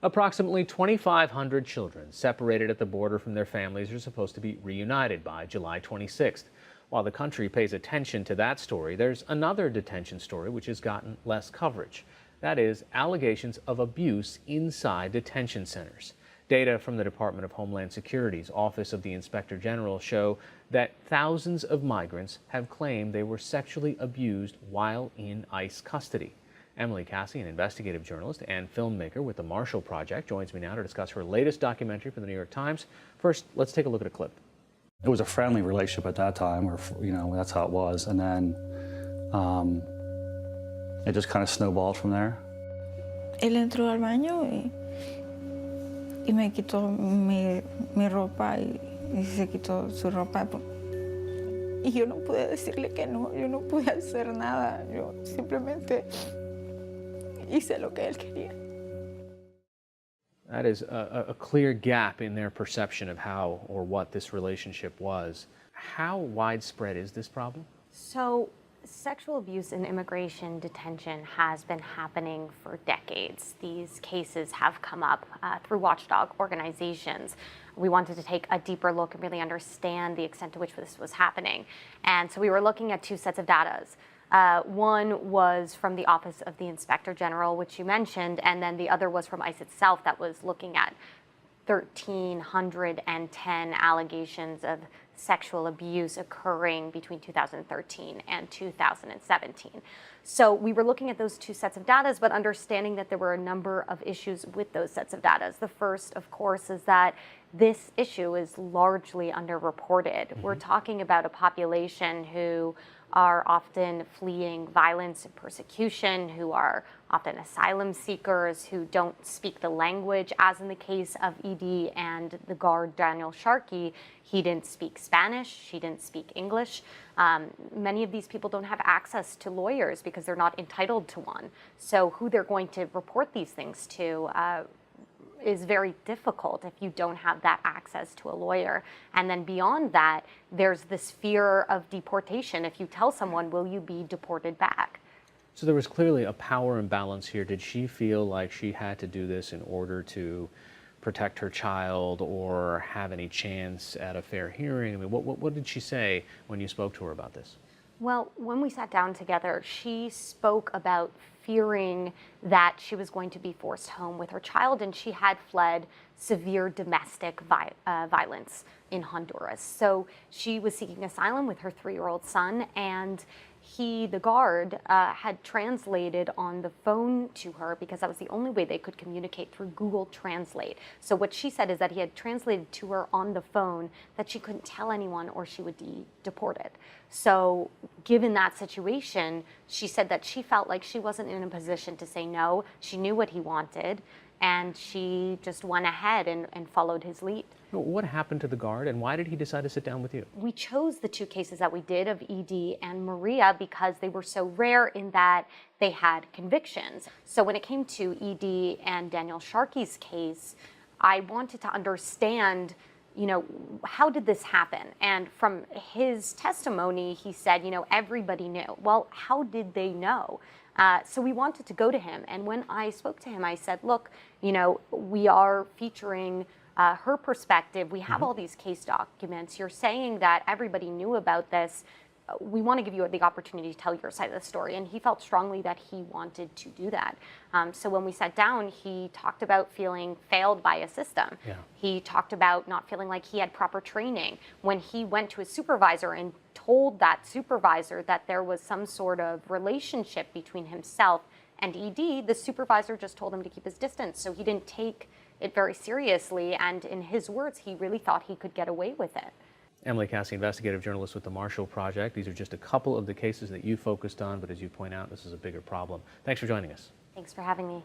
Approximately 2,500 children separated at the border from their families are supposed to be reunited by July 26th. While the country pays attention to that story, there's another detention story which has gotten less coverage. That is, allegations of abuse inside detention centers. Data from the Department of Homeland Security's Office of the Inspector General show that thousands of migrants have claimed they were sexually abused while in ICE custody. Emily Kassie, an investigative journalist and filmmaker with the Marshall Project, joins me now to discuss her latest documentary for the New York Times. First, let's take a look at a clip. It was a friendly relationship at that time, or that's how it was, and then it just kind of snowballed from there. Él entró al baño y me quitó mi ropa y se quitó su ropa. Y yo no pude decirle que no, yo no pude hacer nada, yo simplemente hice lo que él quería. That is a clear gap in their perception of how or what this relationship was. How widespread is this problem? So, sexual abuse in immigration detention has been happening for decades. These cases have come up through watchdog organizations. We wanted to take a deeper look and really understand the extent to which this was happening. And so we were looking at two sets of data. One was from the Office of the Inspector General, which you mentioned, and then the other was from ICE itself that was looking at 1,310 allegations of sexual abuse occurring between 2013 and 2017. So we were looking at those two sets of data, but understanding that there were a number of issues with those sets of data. The first, of course, is that this issue is largely underreported. We're talking about a population who are often fleeing violence and persecution, who are often asylum seekers, who don't speak the language, as in the case of ED and the guard Daniel Sharkey. He didn't speak Spanish, she didn't speak English. Many of these people don't have access to lawyers because they're not entitled to one. So who they're going to report these things to is very difficult if you don't have that access to a lawyer. And then beyond that, there's this fear of deportation. If you tell someone, will you be deported back? So there was clearly a power imbalance here. Did she feel like she had to do this in order to protect her child or have any chance at a fair hearing? I mean, what did she say when you spoke to her about this? Well, when we sat down together, she spoke about fearing that she was going to be forced home with her child, and she had fled severe domestic violence in Honduras. So she was seeking asylum with her 3-year-old son, and he, the guard, had translated on the phone to her because that was the only way they could communicate through Google Translate. So what she said is that he had translated to her on the phone that she couldn't tell anyone or she would be deported. So given that situation, she said that she felt like she wasn't in a position to say no. She knew what he wanted, and she just went ahead and followed his lead. What happened to the guard, and why did he decide to sit down with you? We chose the two cases that we did of ED and Maria because they were so rare in that they had convictions. So when it came to ED and Daniel Sharkey's case, I wanted to understand, how did this happen? And from his testimony, he said, everybody knew. Well, how did they know? So we wanted to go to him. And when I spoke to him, I said, look, we are featuring her perspective. We have all these case documents. You're saying that everybody knew about this. We want to give you the opportunity to tell your side of the story. And he felt strongly that he wanted to do that. So when we sat down, he talked about feeling failed by a system. Yeah. He talked about not feeling like he had proper training. When he went to his supervisor and told that supervisor that there was some sort of relationship between himself and ED, the supervisor just told him to keep his distance. So he didn't take it very seriously. And in his words, he really thought he could get away with it. Emily Kassie, investigative journalist with the Marshall Project. These are just a couple of the cases that you focused on, but as you point out, this is a bigger problem. Thanks for joining us. Thanks for having me.